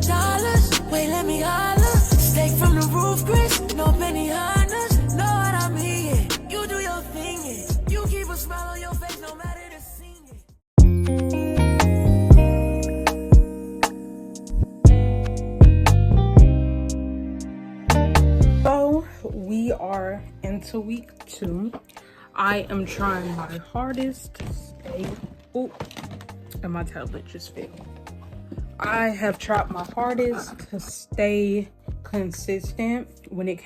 dollars. Wait, let me holler. Steak from the roof, Chris. No Benihana's. Know what I mean? You do your thing. You keep a smile on your face no matter the scene. So we are into week 2. I am trying my hardest to stay. Oh, and my tablet just fell. I have tried my hardest to stay consistent when it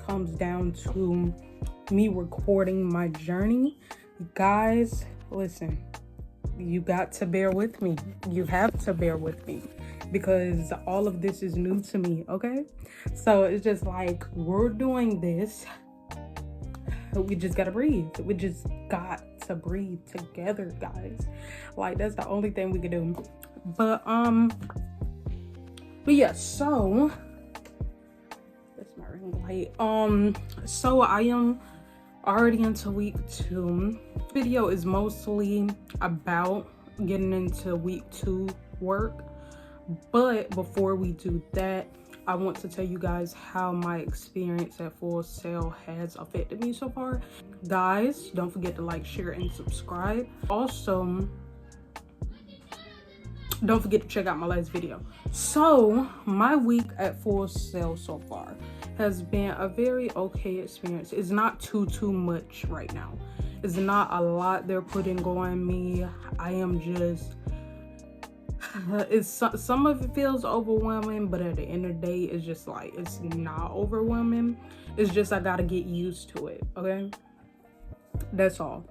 comes down to me recording my journey. Guys, listen, you got to bear with me. You have to bear with me because all of this is new to me, okay? So it's just like, we're doing this. We just gotta breathe. We just got to breathe together, guys. Like, that's the only thing we can do. But yeah, so that's my ring light. So I am already into week 2. Video is mostly about getting into week 2 work, but before we do that, I want to tell you guys how my experience at Full Sail has affected me so far. Guys, don't forget to like, share, and subscribe. Also, don't forget to check out my last video. So my week at Full Sail so far has been a very okay experience. It's not too much right now. It's not a lot they're putting on me. I am just some of it feels overwhelming, but at the end of the day, it's just like, it's not overwhelming. It's just I gotta get used to it, okay? That's all.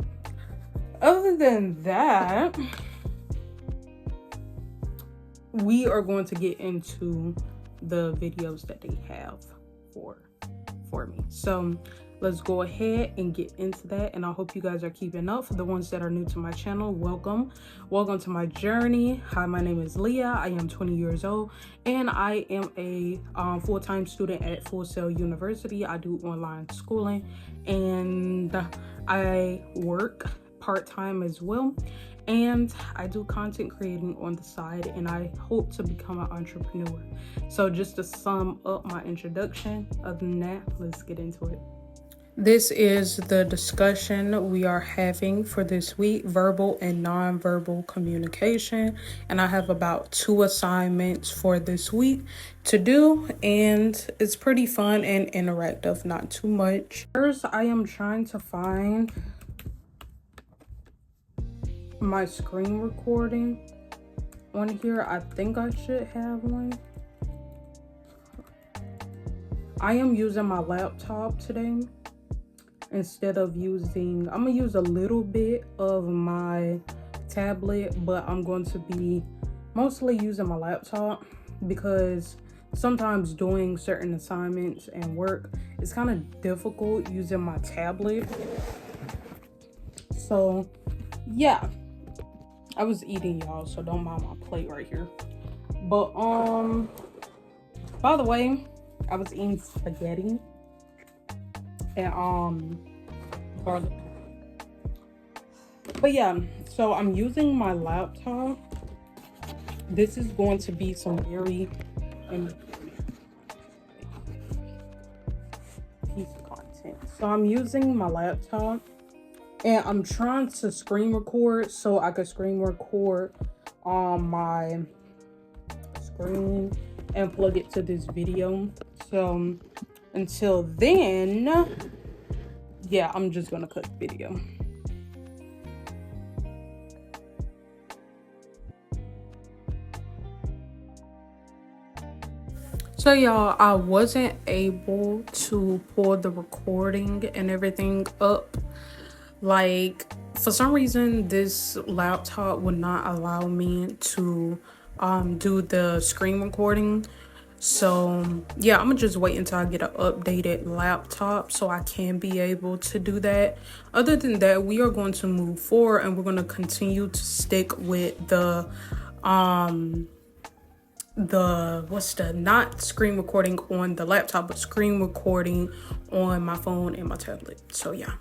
Other than that, we are going to get into the videos that they have for me. So let's go ahead and get into that, and I hope you guys are keeping up. For the ones that are new to my channel, welcome to my journey. Hi, my name is Leah. I am 20 years old and I am a full-time student at Full Sail University. I do online schooling and I work part-time as well, and I do content creating on the side, and I hope to become an entrepreneur. So just to sum up my introduction, other than that, let's get into it. This is the discussion we are having for this week: verbal and nonverbal communication. And I have about 2 assignments for this week to do, and it's pretty fun and interactive, not too much. First, I am trying to find my screen recording on here. I think I should have one. I am using my laptop today instead of using, I'm gonna use a little bit of my tablet, but I'm going to be mostly using my laptop because sometimes doing certain assignments and work is kind of difficult using my tablet. So yeah, I was eating, y'all, so don't mind my plate right here. But by the way, I was eating spaghetti and garlic. But yeah, so I'm using my laptop. This is going to be some very piece of content. So I'm using my laptop and I'm trying to screen record so I could screen record on my screen and plug it to this video. So until then, yeah, I'm just gonna cut the video. So y'all, I wasn't able to pull the recording and everything up. Like, for some reason, this laptop would not allow me to do the screen recording. So yeah, I'm gonna just wait until I get an updated laptop so I can be able to do that. Other than that, we are going to move forward and we're going to continue to stick with the not screen recording on the laptop, but screen recording on my phone and my tablet. So yeah.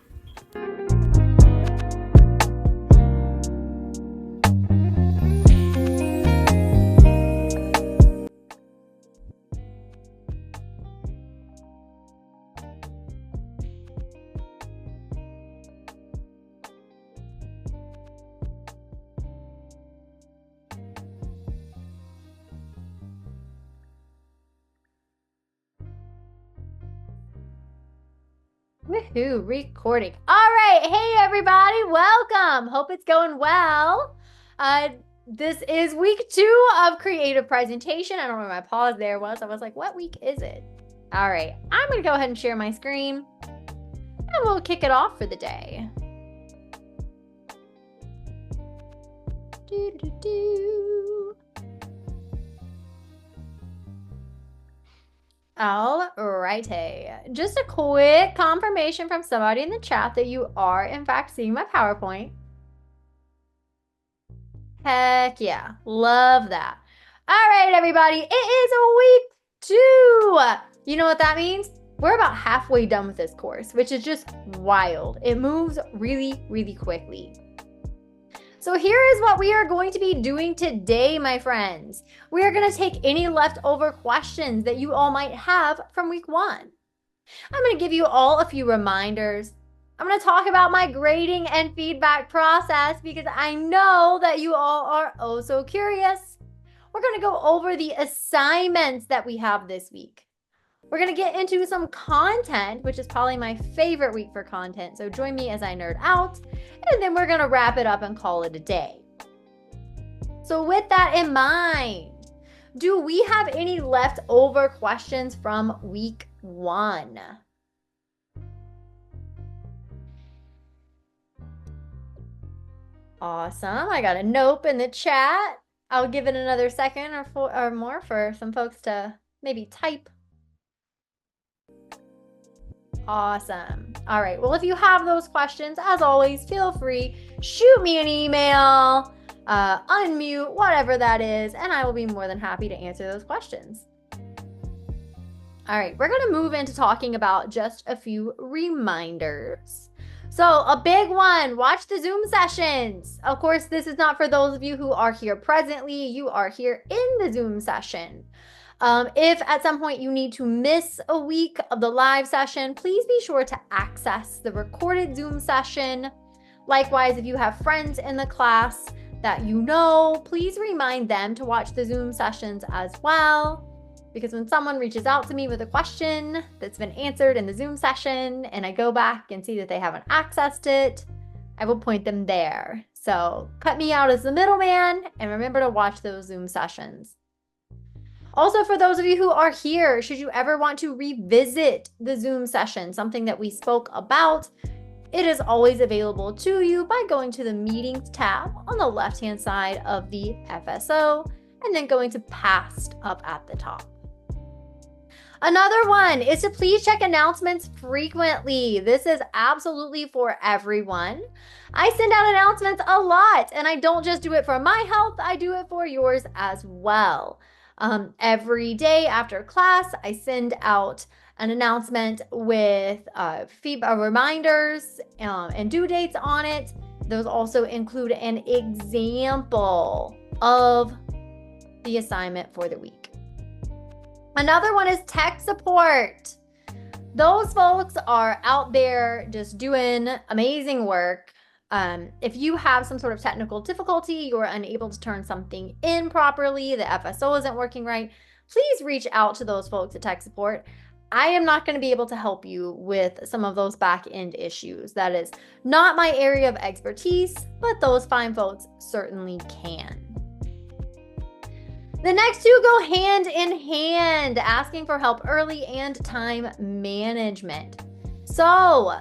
Woohoo, recording. All right, hey everybody, welcome. Hope it's going well. This is week 2 of creative presentation. I don't know where my pause there was. I was like, what week is it? All right, I'm gonna go ahead and share my screen and we'll kick it off for the day. All righty. Just a quick confirmation from somebody in the chat that you are, in fact, seeing my PowerPoint. Heck yeah. Love that. All right, everybody. It is week 2. You know what that means? We're about halfway done with this course, which is just wild. It moves really, really quickly. So here is what we are going to be doing today, my friends. We are going to take any leftover questions that you all might have from week 1. I'm going to give you all a few reminders. I'm going to talk about my grading and feedback process because I know that you all are oh so curious. We're going to go over the assignments that we have this week. We're going to get into some content, which is probably my favorite week for content. So join me as I nerd out, and then we're going to wrap it up and call it a day. So with that in mind, do we have any leftover questions from week 1? Awesome. I got a nope in the chat. I'll give it another second or more for some folks to maybe type. Awesome. All right. Well, if you have those questions, as always, feel free, shoot me an email, unmute, whatever that is, and I will be more than happy to answer those questions. All right. We're going to move into talking about just a few reminders. So a big one, watch the Zoom sessions. Of course, this is not for those of you who are here presently. You are here in the Zoom session. If at some point you need to miss a week of the live session, please be sure to access the recorded Zoom session. Likewise, if you have friends in the class that you know, please remind them to watch the Zoom sessions as well. Because when someone reaches out to me with a question that's been answered in the Zoom session and I go back and see that they haven't accessed it, I will point them there. So cut me out as the middleman and remember to watch those Zoom sessions. Also, for those of you who are here, should you ever want to revisit the Zoom session, something that we spoke about, it is always available to you by going to the Meetings tab on the left-hand side of the FSO and then going to Past up at the top. Another one is to please check announcements frequently. This is absolutely for everyone. I send out announcements a lot, and I don't just do it for my health, I do it for yours as well. Every day after class, I send out an announcement with feedback reminders and due dates on it. Those also include an example of the assignment for the week. Another one is tech support. Those folks are out there just doing amazing work. If you have some sort of technical difficulty, you're unable to turn something in properly, the FSO isn't working right, please reach out to those folks at tech support. I am not going to be able to help you with some of those back-end issues. That is not my area of expertise, but those fine folks certainly can. The next two go hand in hand, asking for help early and time management. So,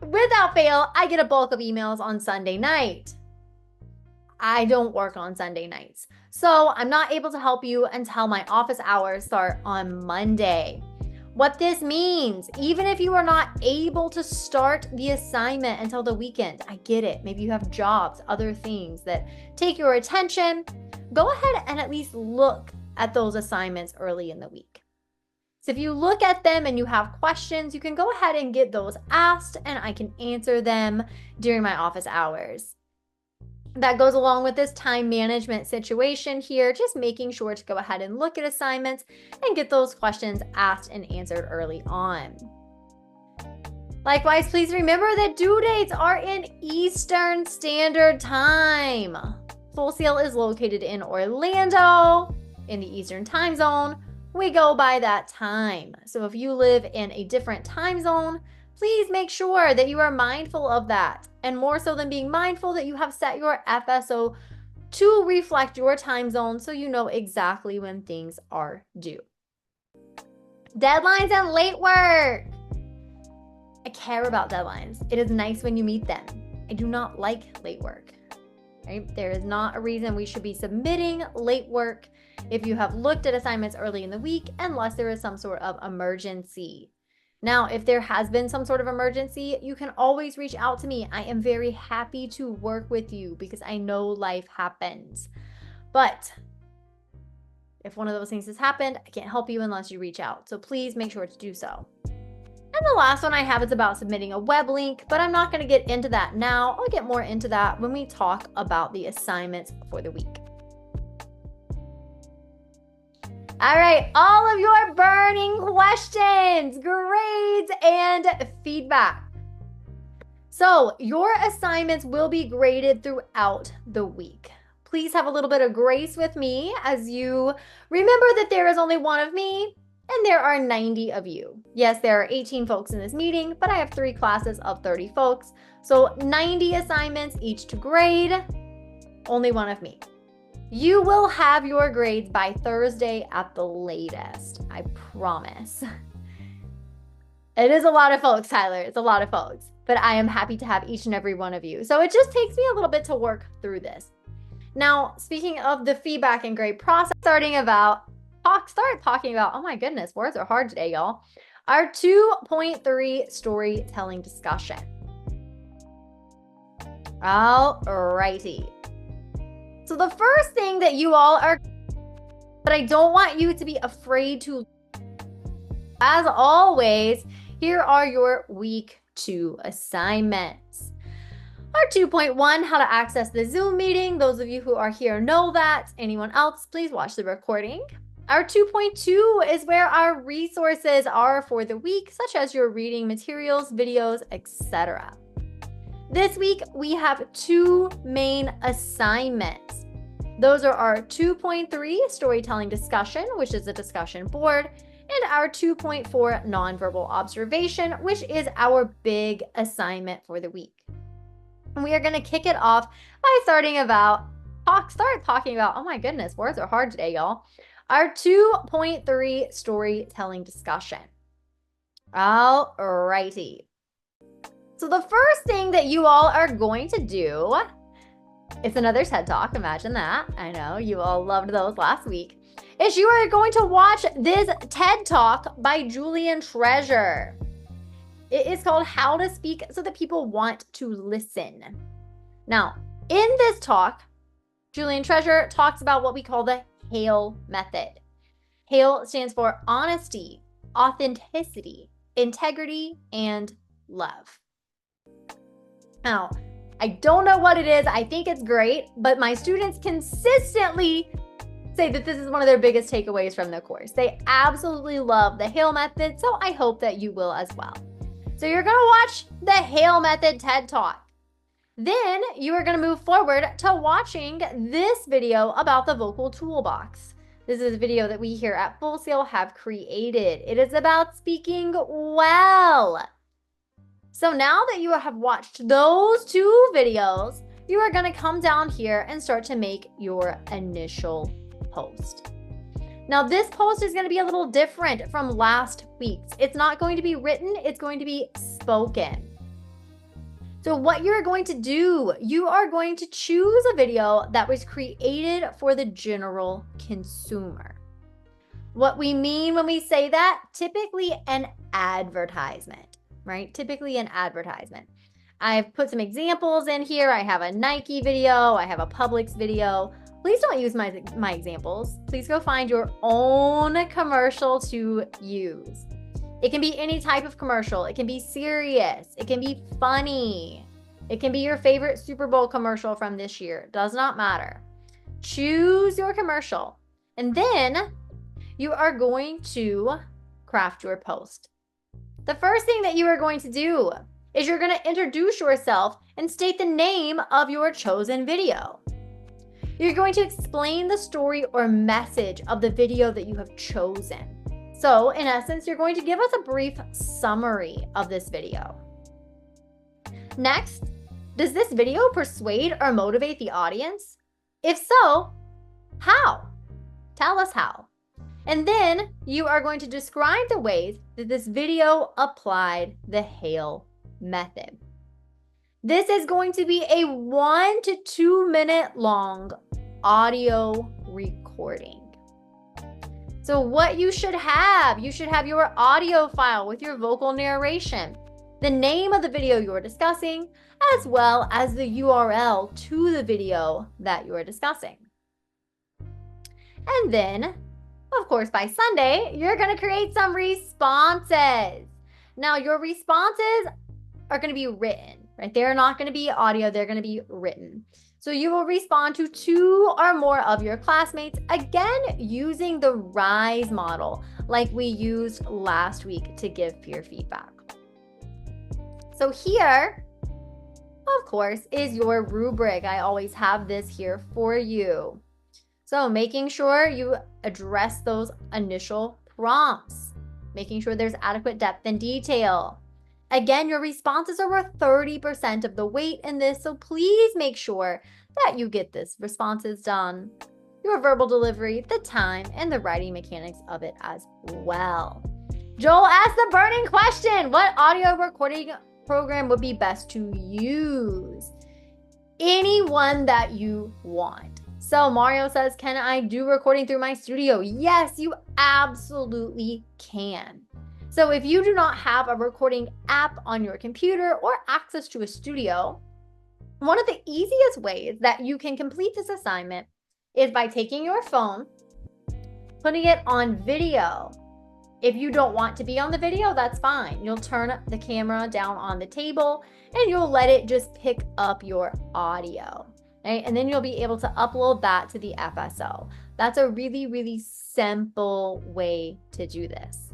without fail, I get a bulk of emails on Sunday night. I don't work on Sunday nights, so I'm not able to help you until my office hours start on Monday. What this means, even if you are not able to start the assignment until the weekend, I get it. Maybe you have jobs, other things that take your attention. Go ahead and at least look at those assignments early in the week. So if you look at them and you have questions, you can go ahead and get those asked and I can answer them during my office hours. That goes along with this time management situation here, just making sure to go ahead and look at assignments and get those questions asked and answered early on. Likewise, please remember that due dates are in Eastern Standard Time. Full Sail is located in Orlando in the Eastern time zone. We go by that time. So if you live in a different time zone, please make sure that you are mindful of that. And more so than being mindful, that you have set your FSO to reflect your time zone so you know exactly when things are due. Deadlines and late work. I care about deadlines. It is nice when you meet them. I do not like late work. Right? There is not a reason we should be submitting late work if you have looked at assignments early in the week, unless there is some sort of emergency. Now, if there has been some sort of emergency, you can always reach out to me. I am very happy to work with you because I know life happens. But if one of those things has happened, I can't help you unless you reach out. So please make sure to do so. And the last one I have is about submitting a web link, but I'm not going to get into that now. I'll get more into that when we talk about the assignments for the week. All right, all of your burning questions, grades, and feedback. So your assignments will be graded throughout the week. Please have a little bit of grace with me as you remember that there is only one of me and there are 90 of you. Yes, there are 18 folks in this meeting, but I have 3 classes of 30 folks. So 90 assignments each to grade, only one of me. You will have your grades by Thursday at the latest, I promise. It is a lot of folks, Tyler. It's a lot of folks, but I am happy to have each and every one of you. So it just takes me a little bit to work through this. Now, speaking of the feedback and grade process, start talking about, oh my goodness, words are hard today, y'all. Our 2.3 storytelling discussion. All righty. So the first thing that you all are, but I don't want you to be afraid to, as always, here are your week 2 assignments. Our 2.1, how to access the Zoom meeting. Those of you who are here know that. Anyone else, please watch the recording. Our 2.2 is where our resources are for the week, such as your reading materials, videos, etc. This week, we have 2 main assignments. Those are our 2.3 storytelling discussion, which is a discussion board, and our 2.4 nonverbal observation, which is our big assignment for the week. And we are going to kick it off by talking about, oh my goodness, words are hard today, y'all. Our 2.3 storytelling discussion. All righty. So the first thing that you all are going to do, it's another TED Talk, imagine that. I know you all loved those last week. Is you are going to watch this TED Talk by Julian Treasure. It is called How to Speak So That People Want to Listen. Now, in this talk, Julian Treasure talks about what we call the HAIL method. HAIL stands for honesty, authenticity, integrity, and love. Now, I don't know what it is. I think it's great, but my students consistently say that this is one of their biggest takeaways from the course. They absolutely love the HAIL method, so I hope that you will as well. So you're going to watch the HAIL method TED Talk. Then you are going to move forward to watching this video about the vocal toolbox. This is a video that we here at Full Sail have created. It is about speaking well. So now that you have watched those 2 videos, you are going to come down here and start to make your initial post. Now this post is going to be a little different from last week's. It's not going to be written, it's going to be spoken. So what you're going to do, you are going to choose a video that was created for the general consumer. What we mean when we say that, typically an advertisement, right? Typically an advertisement. I've put some examples in here. I have a Nike video, I have a Publix video. Please don't use my examples. Please go find your own commercial to use. It can be any type of commercial. It can be serious. It can be funny. It can be your favorite Super Bowl commercial from this year. Does not matter. Choose your commercial. And then you are going to craft your post. The first thing that you are going to do is you're going to introduce yourself and state the name of your chosen video. You're going to explain the story or message of the video that you have chosen. So in essence, you're going to give us a brief summary of this video. Next, does this video persuade or motivate the audience? If so, how? Tell us how. And then you are going to describe the ways that this video applied the HAIL method. This is going to be a 1 to 2 minute long audio recording. So what you should have your audio file with your vocal narration, the name of the video you are discussing, as well as the URL to the video that you are discussing. And then, of course, by Sunday, you're going to create some responses. Now, your responses are going to be written, right? They're not going to be audio, they're going to be written. So you will respond to 2 or more of your classmates, again, using the RISE model like we used last week to give peer feedback. So here, of course, is your rubric. I always have this here for you. So making sure you address those initial prompts, making sure there's adequate depth and detail. Again, your responses are worth 30% of the weight in this, so please make sure that you get this responses done. Your verbal delivery, the time, and the writing mechanics of it as well. Joel asked the burning question, what audio recording program would be best to use? Any one that you want. So Mario says, can I do recording through my studio? Yes, you absolutely can. So if you do not have a recording app on your computer or access to a studio, one of the easiest ways that you can complete this assignment is by taking your phone, putting it on video. If you don't want to be on the video, that's fine. You'll turn the camera down on the table and you'll let it just pick up your audio. Right? And then you'll be able to upload that to the FSO. That's a really, really simple way to do this.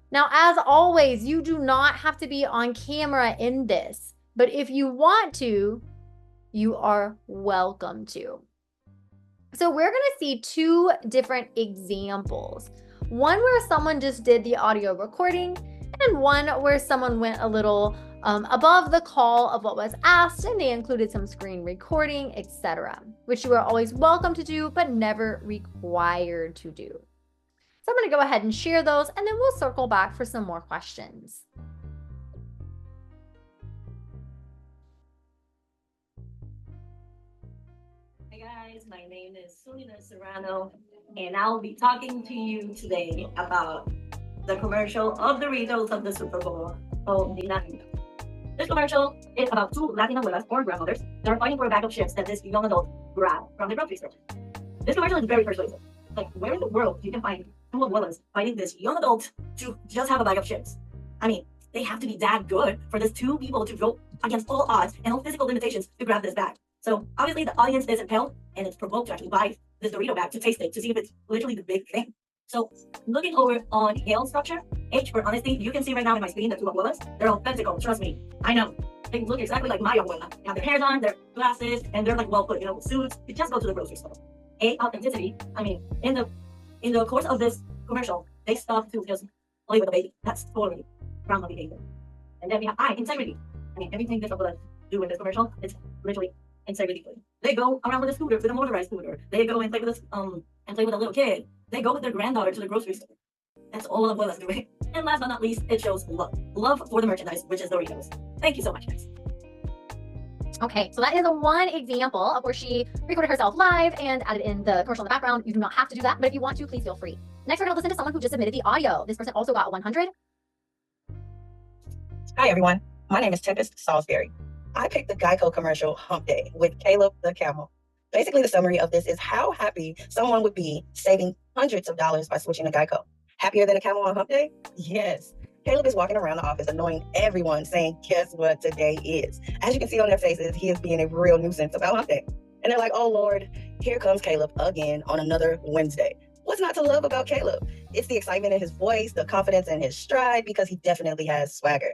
Now, as always, you do not have to be on camera in this, but if you want to, you are welcome to. So we're going to see 2 different examples. One where someone just did the audio recording, and one where someone went a little above the call of what was asked, and they included some screen recording, etc., which you are always welcome to do, but never required to do. So I'm going to go ahead and share those, and then we'll circle back for some more questions. Hi guys, my name is Selena Serrano, and I'll be talking to you today about the commercial of Doritos of the Super Bowl of the 90s. This commercial is about 2 Latin abuelas or grandmothers that are fighting for a bag of chips that this young adult grabbed from the grocery store. This commercial is very persuasive. Like, where in the world you can find 2 abuelas fighting this young adult to just have a bag of chips? I mean, they have to be that good for these 2 people to go against all odds and all physical limitations to grab this bag. So obviously the audience is impelled and it's provoked to actually buy this Dorito bag to taste it, to see if it's literally the big thing. So looking over on INSTRUCTOR, H for honesty, you can see right now in my screen the 2 abuelas. They're authentic, trust me. I know. They look exactly like my abuela. They have their hair on, their glasses, and they're like well put, suits. You just go to the grocery store. A, authenticity. I mean, in the course of this commercial, they stop to just play with the baby. That's totally grandma behavior. And then we have I, integrity. I mean, everything this abuela do in this commercial, it's literally integrity. They go around with a scooter, with a motorized scooter. They go and play with a little kid. They go with their granddaughter to the grocery store. That's all abuelas doing. And last but not least, it shows love. Love for the merchandise, which is Doritos. Thank you so much, guys. Okay, so that is one example of where she recorded herself live and added in the commercial in the background. You do not have to do that, but if you want to, please feel free. Next, we're going to listen to someone who just submitted the audio. This person also got 100. Hi, everyone. My name is Tempest Salisbury. I picked the Geico commercial Hump Day with Caleb the Camel. Basically, the summary of this is how happy someone would be saving hundreds of dollars by switching to Geico. Happier than a camel on Hump Day? Yes. Caleb is walking around the office annoying everyone, saying, guess what today is? As you can see on their faces, he is being a real nuisance about Hump Day. And they're like, oh, Lord, here comes Caleb again on another Wednesday. What's not to love about Caleb? It's the excitement in his voice, the confidence in his stride, because he definitely has swagger.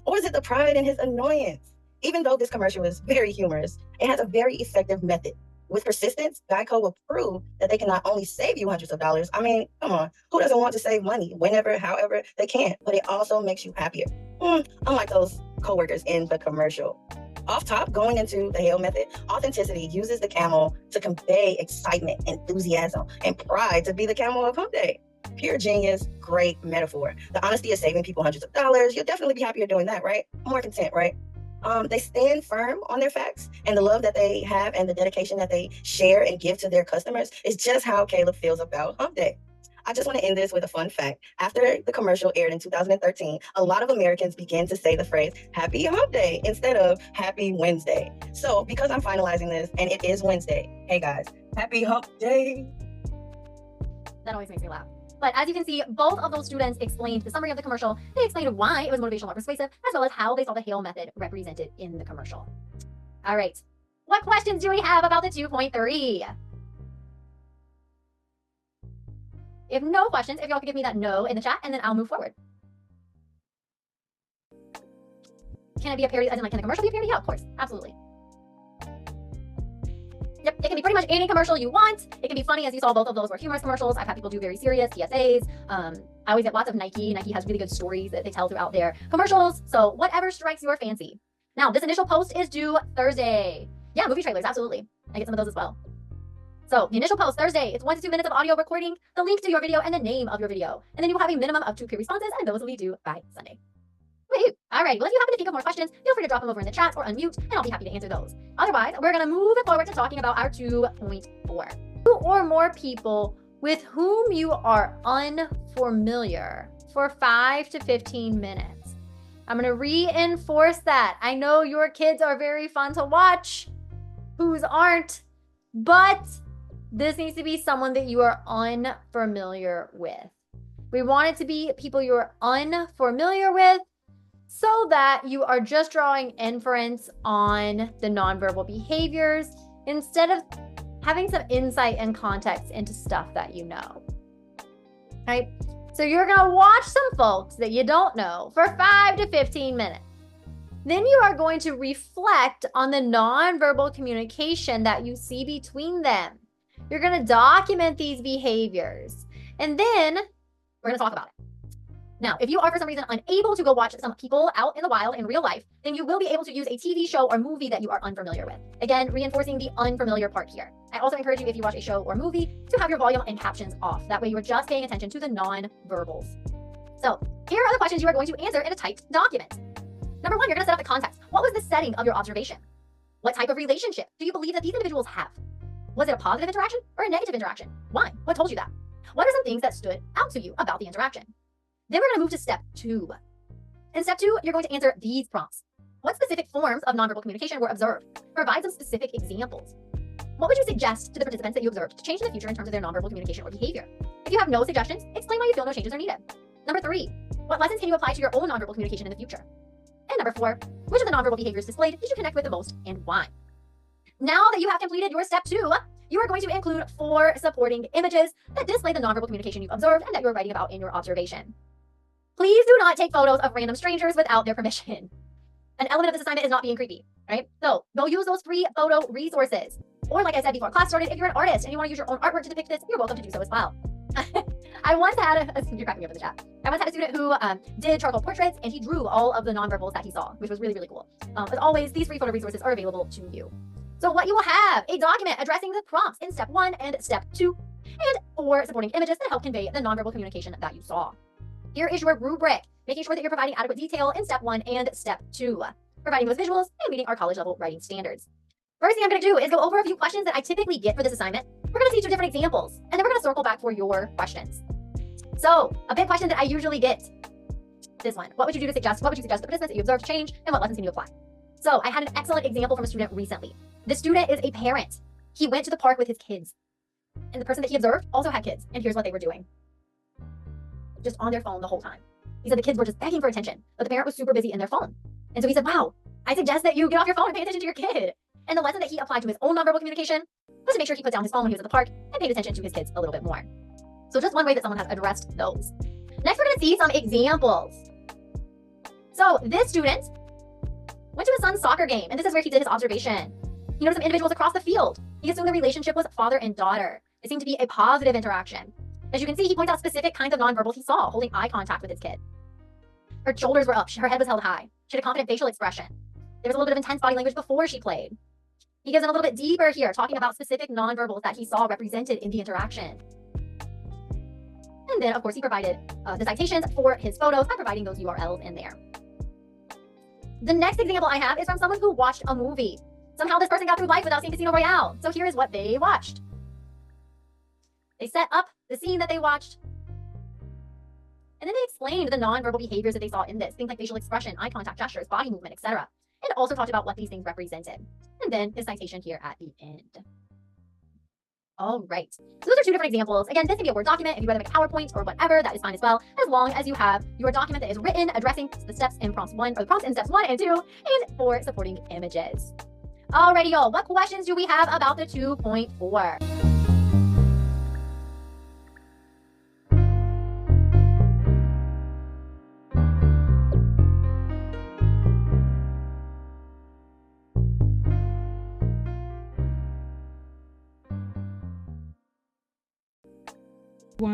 Or is it the pride in his annoyance? Even though this commercial is very humorous, it has a very effective method. With persistence, Geico will prove that they can not only save you hundreds of dollars. I mean, come on, who doesn't want to save money whenever, however they can? But it also makes you happier. Unlike those coworkers in the commercial. Off top, going into the Hale method, authenticity uses the camel to convey excitement, enthusiasm, and pride to be the camel of hump day. Pure genius, great metaphor. The honesty is saving people hundreds of dollars. You'll definitely be happier doing that, right? More content, right? They stand firm on their facts, and the love that they have and the dedication that they share and give to their customers is just how Caleb feels about hump day. I just want to end this with a fun fact. After the commercial aired in 2013, a lot of Americans began to say the phrase Happy Hump Day instead of Happy Wednesday. So because I'm finalizing this and it is Wednesday, hey guys, Happy Hump Day. That always makes me laugh. But as you can see, both of those students explained the summary of the commercial. They explained why it was motivational or persuasive, as well as how they saw the Hale method represented in the commercial. All right. What questions do we have about the 2.3? If no questions, if y'all could give me that no in the chat, and then I'll move forward. Can it be a parody, as in like, can the commercial be a parody? Yeah, of course, absolutely. Yep, it can be pretty much any commercial you want. It can be funny, as you saw, both of those were humorous commercials. I've had people do very serious PSAs. I always get lots of Nike. Nike has really good stories that they tell throughout their commercials. So whatever strikes your fancy. Now, this initial post is due Thursday. Yeah, movie trailers, absolutely. I get some of those as well. So the initial post, Thursday, it's 1 to 2 minutes of audio recording, the link to your video, and the name of your video. And then you will have a minimum of 2 peer responses, and those will be due by Sunday. Woohoo! All right, well, if you happen to think of more questions, feel free to drop them over in the chat or unmute, and I'll be happy to answer those. Otherwise, we're going to move forward to talking about our 2.4. 2 or more people with whom you are unfamiliar for 5 to 15 minutes. I'm going to reinforce that. I know your kids are very fun to watch, whose aren't, but this needs to be someone that you are unfamiliar with. We want it to be people you're unfamiliar with so that you are just drawing inference on the nonverbal behaviors instead of having some insight and context into stuff that you know. Right? So you're going to watch some folks that you don't know for 5 to 15 minutes. Then you are going to reflect on the nonverbal communication that you see between them. You're going to document these behaviors, and then we're going to talk about it. Now, if you are for some reason unable to go watch some people out in the wild in real life, then you will be able to use a TV show or movie that you are unfamiliar with. Again, reinforcing the unfamiliar part here. I also encourage you, if you watch a show or movie, to have your volume and captions off. That way you're just paying attention to the non-verbals. So here are the questions you are going to answer in a typed document. Number 1, you're going to set up the context. What was the setting of your observation? What type of relationship do you believe that these individuals have? Was it a positive interaction or a negative interaction? Why? What told you that? What are some things that stood out to you about the interaction? Then we're going to move to step 2. In step 2, you're going to answer these prompts. What specific forms of nonverbal communication were observed? Provide some specific examples. What would you suggest to the participants that you observed to change in the future in terms of their nonverbal communication or behavior? If you have no suggestions, explain why you feel no changes are needed. Number 3, what lessons can you apply to your own nonverbal communication in the future? And number 4, which of the nonverbal behaviors displayed did you connect with the most and why? Now that you have completed your step 2, you are going to include 4 supporting images that display the nonverbal communication you've observed and that you're writing about in your observation. Please do not take photos of random strangers without their permission. An element of this assignment is not being creepy, right? So go use those free photo resources. Or like I said before class started, if you're an artist and you want to use your own artwork to depict this, you're welcome to do so as well. I once had you're cracking me up in the chat. I once had a student who did charcoal portraits, and he drew all of the nonverbals that he saw, which was really, really cool. As always, these free photo resources are available to you. So what you will have, a document addressing the prompts in step 1 and step 2, and 4 supporting images that help convey the nonverbal communication that you saw. Here is your rubric, making sure that you're providing adequate detail in step 1 and step 2, providing those visuals and meeting our college level writing standards. First thing I'm going to do is go over a few questions that I typically get for this assignment. We're going to see 2 different examples, and then we're going to circle back for your questions. So a big question that I usually get, this one, what would you do to suggest, what would you suggest the participants that you observed change, and what lessons can you apply? So I had an excellent example from a student recently. The student is a parent. He went to the park with his kids, and the person that he observed also had kids, and here's what they were doing. Just on their phone the whole time. He said the kids were just begging for attention, but the parent was super busy in their phone. And so he said, wow, I suggest that you get off your phone and pay attention to your kid. And the lesson that he applied to his own nonverbal communication was to make sure he put down his phone when he was at the park and paid attention to his kids a little bit more. So just one way that someone has addressed those. Next, we're going to see some examples. So this student went to his son's soccer game, and this is where he did his observation. He noticed some individuals across the field. He assumed the relationship was father and daughter. It seemed to be a positive interaction. As you can see, he points out specific kinds of nonverbals he saw, holding eye contact with his kid. Her shoulders were up, her head was held high. She had a confident facial expression. There was a little bit of intense body language before she played. He goes in a little bit deeper here, talking about specific nonverbals that he saw represented in the interaction. And then, of course, he provided the citations for his photos by providing those URLs in there. The next example I have is from someone who watched a movie. Somehow this person got through life without seeing Casino Royale. So here is what they watched. They set up the scene that they watched. And then they explained the nonverbal behaviors that they saw in this. Things like facial expression, eye contact, gestures, body movement, etc. And also talked about what these things represented. And then his citation here at the end. All right. So those are two different examples. Again, this can be a Word document. If you rather make a PowerPoint or whatever, that is fine as well, as long as you have your document that is written addressing the steps in prompts 1, or the prompts in steps 1 and 2, and 4 supporting images. Alrighty, y'all. What questions do we have about the 2.4?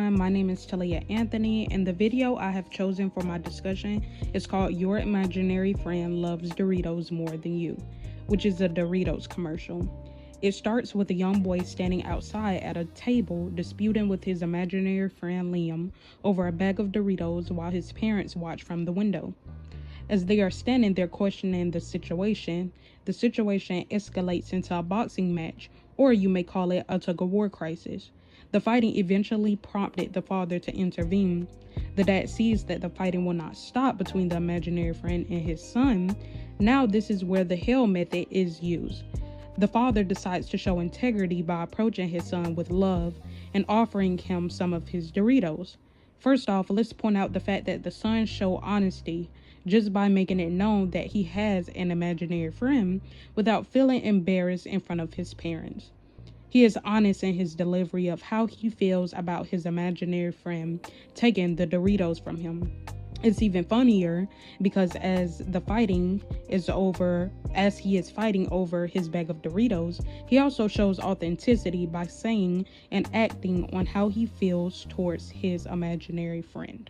My name is Talia Anthony, and the video I have chosen for my discussion is called Your Imaginary Friend Loves Doritos More Than You, which is a Doritos commercial. It starts with a young boy standing outside at a table disputing with his imaginary friend Liam over a bag of Doritos while his parents watch from the window. As they are standing there questioning the situation escalates into a boxing match, or you may call it a tug-of-war crisis. The fighting eventually prompted the father to intervene. The dad sees that the fighting will not stop between the imaginary friend and his son. Now this is where the hell method is used. The father decides to show integrity by approaching his son with love and offering him some of his Doritos. First off, let's point out the fact that the son showed honesty just by making it known that he has an imaginary friend without feeling embarrassed in front of his parents. He is honest in his delivery of how he feels about his imaginary friend taking the Doritos from him. It's even funnier because as he is fighting over his bag of Doritos, he also shows authenticity by saying and acting on how he feels towards his imaginary friend.